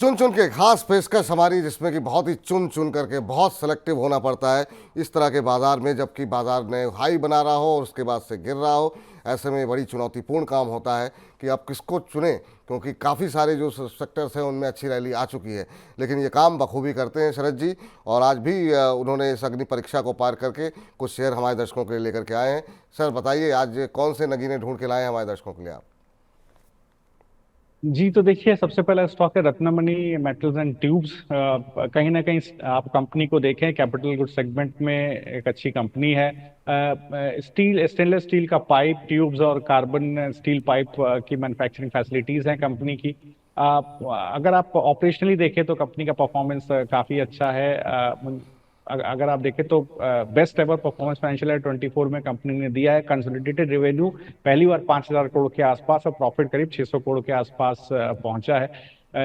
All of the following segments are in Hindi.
चुन चुन के खास पेशकश हमारी, जिसमें कि बहुत ही चुन चुन करके बहुत सेलेक्टिव होना पड़ता है इस तरह के बाज़ार में, जबकि बाज़ार ने हाई बना रहा हो और उसके बाद से गिर रहा हो। ऐसे में बड़ी चुनौतीपूर्ण काम होता है कि आप किसको चुनें, क्योंकि काफ़ी सारे जो सेक्टर्स हैं उनमें अच्छी रैली आ चुकी है, लेकिन ये काम बखूबी करते हैं शरद जी। और आज भी उन्होंने इस अग्नि परीक्षा को पार करके कुछ शेयर हमारे दर्शकों के लिए लेकर के आए हैं। सर बताइए, आज कौन से नगीने ढूंढ के लाए हैं हमारे दर्शकों के लिए आप? जी तो देखिए, सबसे पहला स्टॉक है रत्नमणि मेटल्स एंड ट्यूब्स। कहीं ना कहीं आप कंपनी को देखें, कैपिटल गुड सेगमेंट में एक अच्छी कंपनी है। स्टील, स्टेनलेस स्टील का पाइप, ट्यूब्स और कार्बन स्टील पाइप की मैन्युफैक्चरिंग फैसिलिटीज हैं कंपनी की। अगर आप ऑपरेशनली देखें तो कंपनी का परफॉर्मेंस काफी अच्छा है। अगर आप देखें तो best ever performance financial year 24 में कंपनी ने दिया है। कंसोलिडेटेड रेवेन्यू पहली बार 5,000 करोड़ के आसपास और प्रॉफिट करीब 600 करोड़ के आसपास पहुंचा है।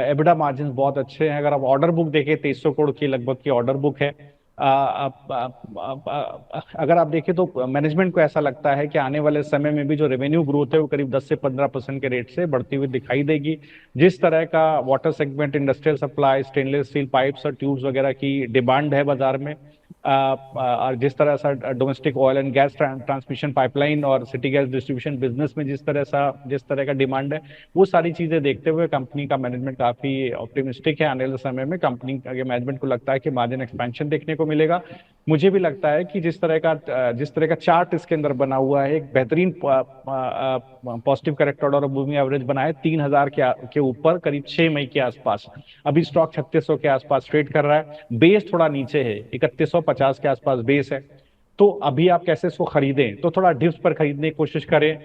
एबिटा मार्जिन बहुत अच्छे हैं। अगर आप ऑर्डर बुक देखें, 2300 करोड़ की लगभग की ऑर्डर बुक है। अगर आप देखें तो मैनेजमेंट को ऐसा लगता है कि आने वाले समय में भी जो रेवेन्यू ग्रोथ है वो करीब 10 से 15% के रेट से बढ़ती हुई दिखाई देगी। जिस तरह का water segment, industrial supply, stainless steel pipes और ट्यूब्स वगैरह की डिमांड है बाजार में, और जिस तरह सा domestic oil and gas transmission pipeline और सिटी गैस डिस्ट्रीब्यूशन बिजनेस में जिस तरह का डिमांड है, वो सारी चीजें देखते हुए कंपनी का मैनेजमेंट काफी ऑप्टिमिस्टिक है। आने वाले समय में कंपनी के मैनेजमेंट को लगता है कि मार्जिन एक्सपेंशन देखने को मिलेगा। मुझे भी लगता है कि जिस तरह का चार्ट इसके अंदर बना हुआ है, एक बेहतरीन पॉजिटिव करेक्ट ऑर्डर और मूविंग एवरेज बना है 3,000 के ऊपर करीब 6 मई के आसपास। अभी स्टॉक 3600 के आसपास ट्रेड कर रहा है। बेस थोड़ा नीचे है, 3150 के आसपास बेस है। तो अभी आप कैसे इसको खरीदें, तो थोड़ा डिप्स पर खरीदने की कोशिश करें।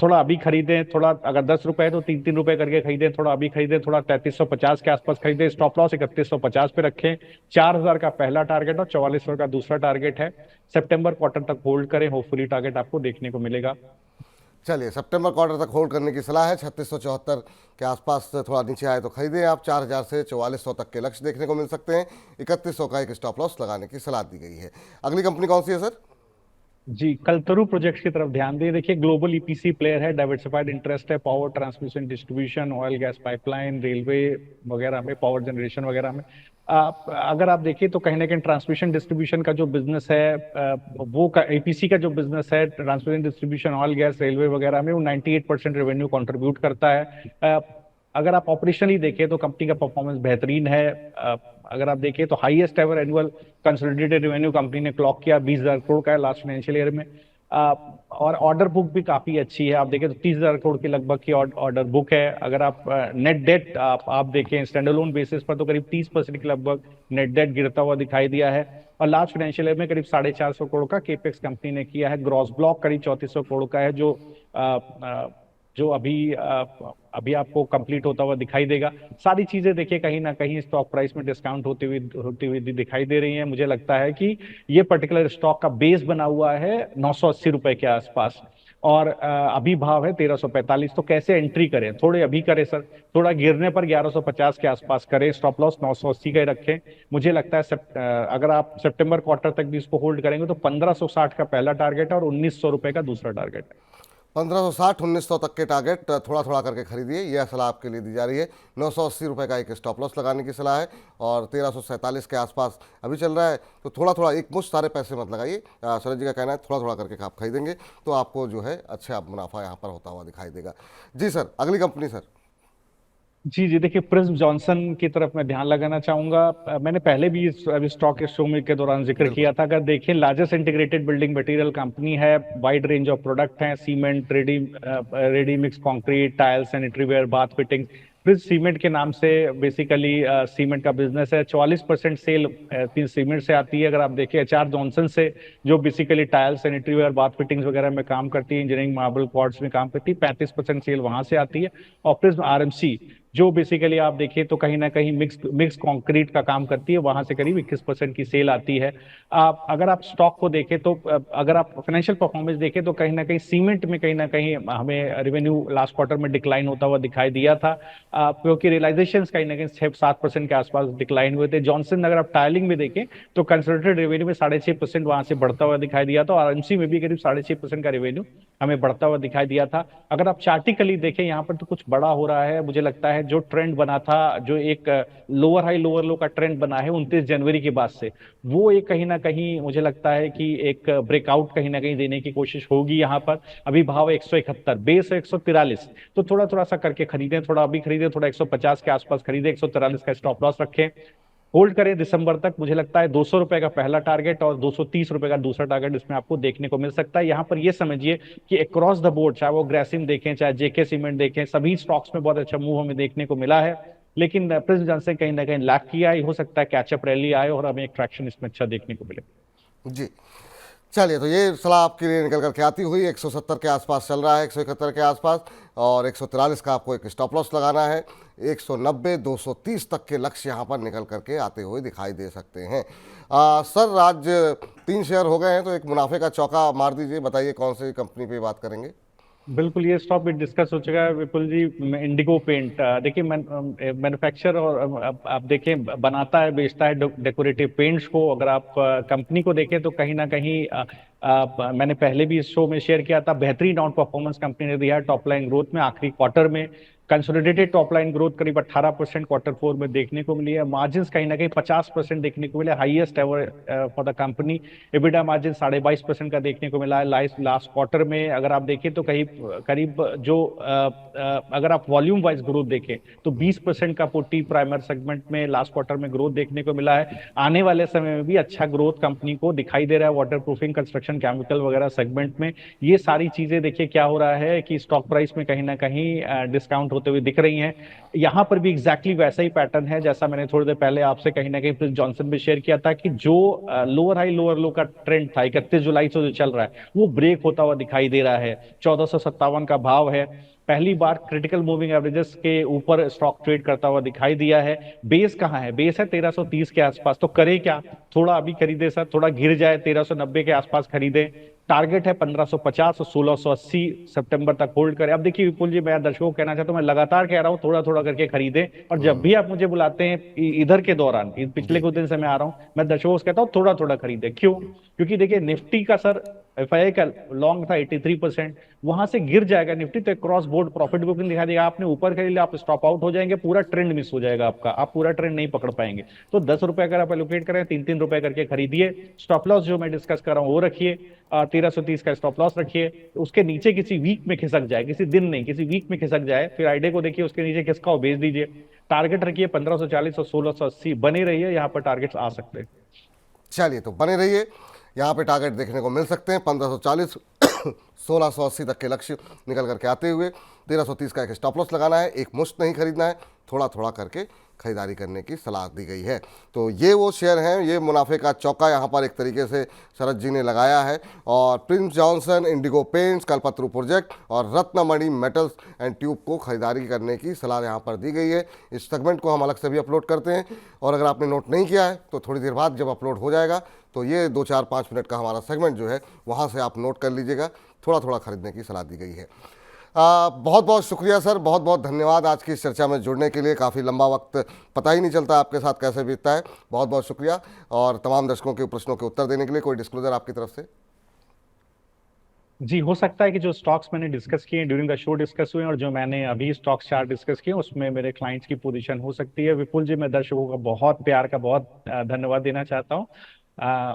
थोड़ा अभी खरीदें, थोड़ा अगर 10 रुपए है तो 3-3 रुपए करके खरीदें, थोड़ा अभी खरीदें, थोड़ा 3350 के आसपास खरीदें। स्टॉप लॉस 3150 पे रखें। 4,000 का पहला टारगेट और 4400 का दूसरा टारगेट है। सितंबर क्वार्टर तक होल्ड करें, होपफुली टारगेट आपको देखने को मिलेगा। चलिए, सितंबर क्वार्टर तक होल्ड करने की सलाह है। 3674 के आसपास से थोड़ा नीचे आए तो खरीदें आप। 4,000 से 4400 तक के लक्ष्य देखने को मिल सकते हैं। 3100 का एक स्टॉप लॉस लगाने की सलाह दी गई है। अगली कंपनी कौन सी है सर? जी, कलतरु प्रोजेक्ट्स की तरफ ध्यान दें। देखिए, ग्लोबल ईपीसी प्लेयर है, डाइवर्सिफाइड इंटरेस्ट है power transmission distribution, oil gas pipeline, railway वगैरह में, पावर जनरेशन वगैरह में। अगर आप देखिए तो कहीं ना कहीं ट्रांसमिशन डिस्ट्रीब्यूशन का जो बिजनेस है, वो का ईपीसी का जो बिजनेस है, transmission distribution, oil gas, railway वगैरह में, वो 98% रेवेन्यू कंट्रीब्यूट करता है। अगर आप ऑपरेशनली देखें तो कंपनी का परफॉर्मेंस बेहतरीन है। अगर आप देखें तो highest ever annual consolidated revenue company ने क्लॉक किया 20,000 करोड़ का है लास्ट फाइनेंशियल ईयर में। और ऑर्डर बुक भी काफी अच्छी है। आप देखें तो 30,000 करोड़ की लगभग की ऑर्डर बुक है। अगर आप नेट डेट आप देखें स्टैंडअलोन बेसिस पर तो करीब 30% के लगभग नेट डेट गिरता हुआ दिखाई दिया है। और लास्ट फाइनेंशियल ईयर में करीब 450 करोड़ का केपेक्स कंपनी ने किया है। ग्रॉस ब्लॉक करीब 3400 करोड़ का है, जो अभी आपको कंप्लीट होता हुआ दिखाई देगा। सारी चीजें देखिए कहीं ना कहीं स्टॉक प्राइस में डिस्काउंट होती हुई दिखाई दे रही है। मुझे लगता है कि ये पर्टिकुलर स्टॉक का बेस बना हुआ है 980 रुपए के आसपास, और अभी भाव है 1345। तो कैसे एंट्री करें? थोड़े अभी करें सर, थोड़ा गिरने पर 1150 के आसपास करें। स्टॉप लॉस 980 का ही रखें। मुझे लगता है अगर आप सितंबर क्वार्टर तक भी इसको होल्ड करेंगे तो 1560 का पहला टारगेट है और 1900 रुपए का दूसरा टारगेट है। 1560 1900 तक के टारगेट थोड़ा थोड़ा करके खरीदिए, यह सलाह आपके लिए दी जा रही है। 980 रुपये का एक स्टॉप लॉस लगाने की सलाह है। और 1347 के आसपास अभी चल रहा है, तो थोड़ा थोड़ा एक मुश्त सारे पैसे मत लगाइए। शरद जी का कहना है थोड़ा थोड़ा करके आप खरीदेंगे तो आपको जो है अच्छा मुनाफा यहाँ पर होता हुआ दिखाई देगा। जी सर, अगली कंपनी सर। जी जी, देखिए, प्रिज्म जॉनसन की तरफ मैं ध्यान लगाना चाहूंगा। मैंने पहले भी अभी स्टॉक के शो में के दौरान जिक्र बिल्कुल। किया था। अगर देखें, largest integrated building material company है। वाइड रेंज ऑफ प्रोडक्ट हैं, cement, ready mix concrete, tiles, sanitaryware, bath fitting. Prism cement के नाम से बेसिकली सीमेंट का बिजनेस है। 44% सेल सीमेंट से आती है। अगर आप देखें एचआर जॉनसन से, जो basically tiles, sanitaryware, bath fittings वगैरह में काम करती है, इंजीनियरिंग, मार्बल, क्वार्ट्ज में काम करती है, 35% सेल वहां से आती है। और प्रिज्म आरएमसी, जो बेसिकली आप देखिए तो कहीं ना कहीं मिक्स कंक्रीट का काम करती है, वहां से करीब 21% की सेल आती है। अगर आप स्टॉक को देखें तो अगर आप फाइनेंशियल परफॉर्मेंस देखें तो कहीं ना कहीं सीमेंट में कहीं ना कहीं हमें रेवेन्यू लास्ट क्वार्टर में डिक्लाइन होता हुआ दिखाई दिया था, क्योंकि रियलाइजेशन कहीं ना कहीं 6-7% के आसपास डिक्लाइन हुए थे। जॉनसन, अगर आप टाइलिंग में देखें तो कंसोलिडेटेड रेवेन्यू में 6.5% वहां से बढ़ता हुआ दिखाई दिया था, और आरएमसी में भी करीब 6.5% का रेवेन्यू हमें बढ़ता हुआ दिखाई दिया था। अगर आप चार्टिकली देखें यहाँ पर तो कुछ बड़ा हो रहा है। मुझे लगता है जो ट्रेंड बना था, जो एक लोअर हाई लोअर लो का ट्रेंड बना है 29 जनवरी के बाद से, वो एक कहीं ना कहीं मुझे लगता है कि एक ब्रेकआउट कहीं ना कहीं देने की कोशिश होगी यहाँ पर। अभी भाव 171, बेस है 143, तो थोड़ा थोड़ा सा करके खरीदें, थोड़ा अभी खरीदें, थोड़ा 150 के आसपास खरीदें, 143 का स्टॉप लॉस रखें, होल्ड करें दिसंबर तक। मुझे लगता है 200 रुपए का पहला टारगेट और 230 रुपए का दूसरा टारगेट इसमें आपको देखने को मिल सकता है। यहाँ पर ये समझिए कि अक्रॉस द बोर्ड, चाहे वो ग्रासिम देखें, चाहे जेके सीमेंट देखें, सभी स्टॉक्स में बहुत अच्छा मूव हमें देखने को मिला है। लेकिन प्रिंस जॉनसन कहीं ना कहीं लैग किया है, हो सकता है कैचअप रैली आए और हमें एक ट्रैक्शन इसमें अच्छा देखने को मिले। जी, चलिए, तो ये सलाह आपके लिए निकल करके आती हुई 170 के आसपास चल रहा है, 171 के आसपास, और 143 का आपको एक स्टॉप लॉस लगाना है। 190 230 तक के लक्ष्य यहाँ पर निकल करके आते हुए दिखाई दे सकते हैं। सर, आज 3 शेयर हो गए हैं, तो एक मुनाफे का चौका मार दीजिए, बताइए कौन सी कंपनी पे बात करेंगे। बिल्कुल, ये स्टॉक भी डिस्कस हो चुका है विपुल जी। इंडिगो पेंट, देखिए मैन्युफैक्चर और आप देखें बनाता है, बेचता है डेकोरेटिव पेंट्स को। अगर आप कंपनी को देखें तो कहीं ना कहीं मैंने पहले भी इस शो में शेयर किया था, बेहतरीन आउट परफॉर्मेंस कंपनी ने दिया है टॉप लाइन ग्रोथ में। आखिरी क्वार्टर में कंसोलिडेटेड टॉप लाइन ग्रोथ करीब 18% क्वार्टर 4 में देखने को मिली है। मार्जिन कहीं ना कहीं 50% देखने को मिले, highest ever for the company. EBITDA margin 22.5% का देखने को मिला है लास्ट क्वार्टर में। अगर आप देखें तो करीब जो अगर आप वॉल्यूम वाइज ग्रोथ देखें तो 20% का पुट्टी प्राइमर सेगमेंट में लास्ट क्वार्टर में ग्रोथ देखने को मिला है। आने वाले समय में भी अच्छा ग्रोथ कंपनी को दिखाई दे रहा है वाटर प्रूफिंग, कंस्ट्रक्शन, केमिकल वगैरह सेगमेंट में। ये सारी चीजें देखिए क्या हो रहा है कि स्टॉक प्राइस में कहीं ना कहीं डिस्काउंट होते हुए दिख रही हैं। यहां पर भी एग्जैक्टली वैसा ही पैटर्न है जैसा मैंने थोड़ी देर पहले आपसे कहीं ना कहीं प्रिंस जॉनसन में शेयर किया था कि जो लोअर हाई लोअर लो का ट्रेंड था 31 जुलाई से जो चल रहा है वो ब्रेक होता हुआ दिखाई दे रहा है। 1457 का भाव है, पहली बार क्रिटिकल मूविंग एवरेजेस के ऊपर स्टॉक ट्रेड करता हुआ दिखाई दिया है। बेस कहाँ है? बेस है 1330 के आसपास। तो करे क्या? थोड़ा अभी खरीदे सर, थोड़ा गिर जाए 1390 के आसपास खरीदे। टारगेट है 1550 और 1680 सितंबर तक होल्ड करें। अब देखिए विपुल जी, मैं दर्शकों को कहना चाहता हूं, मैं लगातार कह रहा हूं थोड़ा थोड़ा करके खरीदें, और जब भी आप मुझे बुलाते हैं इधर के दौरान, पिछले जी, कुछ दिन से मैं आ रहा हूं, मैं दर्शकों से कहता हूं थोड़ा थोड़ा खरीदें। क्यों? क्योंकि देखिए निफ्टी का सर एफआईआई का लॉन्ग था 83%, वहां से गिर जाएगा निफ्टी तो क्रॉस बोर्ड प्रॉफिट बुकिंग दिखा देगा। आपने ऊपर खरीद लिया, आप स्टॉप आउट हो जाएंगे, पूरा ट्रेंड मिस हो जाएगा आपका, आप पूरा ट्रेंड नहीं पकड़ पाएंगे। तो 10 रुपए अगर आप एलोकेट करें, 3-3 रुपए करके खरीदिए। स्टॉप लॉस जो मैं डिस्कस कर रहा हूँ वो रखिए, 1330 का स्टॉप लॉस रखिए। उसके नीचे किसी वीक में खिसक जाए, किसी दिन नहीं, किसी वीक में खिसक जाए, फिर आईडे को देखिए उसके नीचे खिसका हो बेच दीजिए। टारगेट रखिए 1540 और 1680, बने रहिए, यहाँ पर टारगेट्स आ सकते हैं। चलिए, तो बने रहिए, यहाँ पे टारगेट देखने को मिल सकते हैं 1540 1680 तक के लक्ष्य निकल करके आते हुए। 1330 का एक स्टॉप लॉस लगाना है, एक मुश्त नहीं खरीदना है, थोड़ा थोड़ा करके खरीदारी करने की सलाह दी गई है। तो ये वो शेयर हैं, ये मुनाफे का चौका यहाँ पर एक तरीके से शरद जी ने लगाया है। और Prince Johnson, Indigo paints, Kalpataru project और रत्नमणि मेटल्स एंड ट्यूब को खरीदारी करने की सलाह यहाँ पर दी गई है। इस सेगमेंट को हम अलग से भी अपलोड करते हैं, और अगर आपने नोट नहीं किया है तो थोड़ी देर बाद जब अपलोड हो जाएगा तो ये 2-4-5 मिनट का हमारा सेगमेंट जो है वहाँ से आप नोट कर लीजिएगा। थोड़ा थोड़ा खरीदने की सलाह दी गई है। बहुत बहुत शुक्रिया सर, बहुत बहुत धन्यवाद आज की इस चर्चा में जुड़ने के लिए। काफ़ी लंबा वक्त पता ही नहीं चलता आपके साथ कैसे बीतता है। बहुत बहुत शुक्रिया, और तमाम दर्शकों के प्रश्नों के उत्तर देने के लिए कोई डिस्क्लोजर आपकी तरफ से? जी, हो सकता है कि जो स्टॉक्स मैंने डिस्कस किए ड्यूरिंग द शो डिस्कस हुए, और जो मैंने अभी स्टॉक चार्ट डिस्कस किए उसमें मेरे क्लाइंट्स की पोजीशन हो सकती है। विपुल जी, मैं दर्शकों का बहुत प्यार का बहुत धन्यवाद देना चाहता हूँ।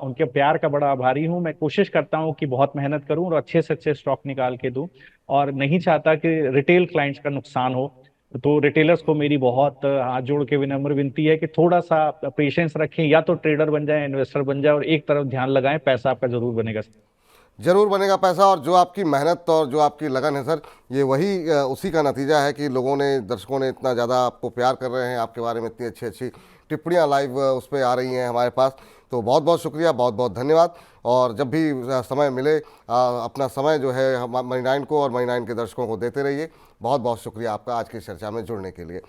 उनके प्यार का बड़ा आभारी हूँ। मैं कोशिश करता हूँ कि बहुत मेहनत करूँ और अच्छे से अच्छे स्टॉक निकाल के दूँ, और नहीं चाहता कि रिटेल क्लाइंट्स का नुकसान हो। तो रिटेलर्स को मेरी बहुत हाथ जोड़ के विनम्र विनती है कि थोड़ा सा पेशेंस रखें, या तो ट्रेडर बन जाए, इन्वेस्टर बन जाए, और एक तरफ ध्यान लगाएं, पैसा आपका जरूर बनेगा। जरूर बनेगा पैसा, और जो आपकी मेहनत और जो आपकी लगन है सर, ये वही उसी का नतीजा है कि लोगों ने, दर्शकों ने इतना ज़्यादा आपको प्यार कर रहे हैं, आपके बारे में इतनी अच्छी अच्छी टिप्पणियाँ लाइव उस पर आ रही हैं हमारे पास। तो बहुत बहुत शुक्रिया, बहुत बहुत धन्यवाद। और जब भी समय मिले, अपना समय जो है हम मनी9 को और मनी9 के दर्शकों को देते रहिए। बहुत बहुत शुक्रिया आपका आज की चर्चा में जुड़ने के लिए।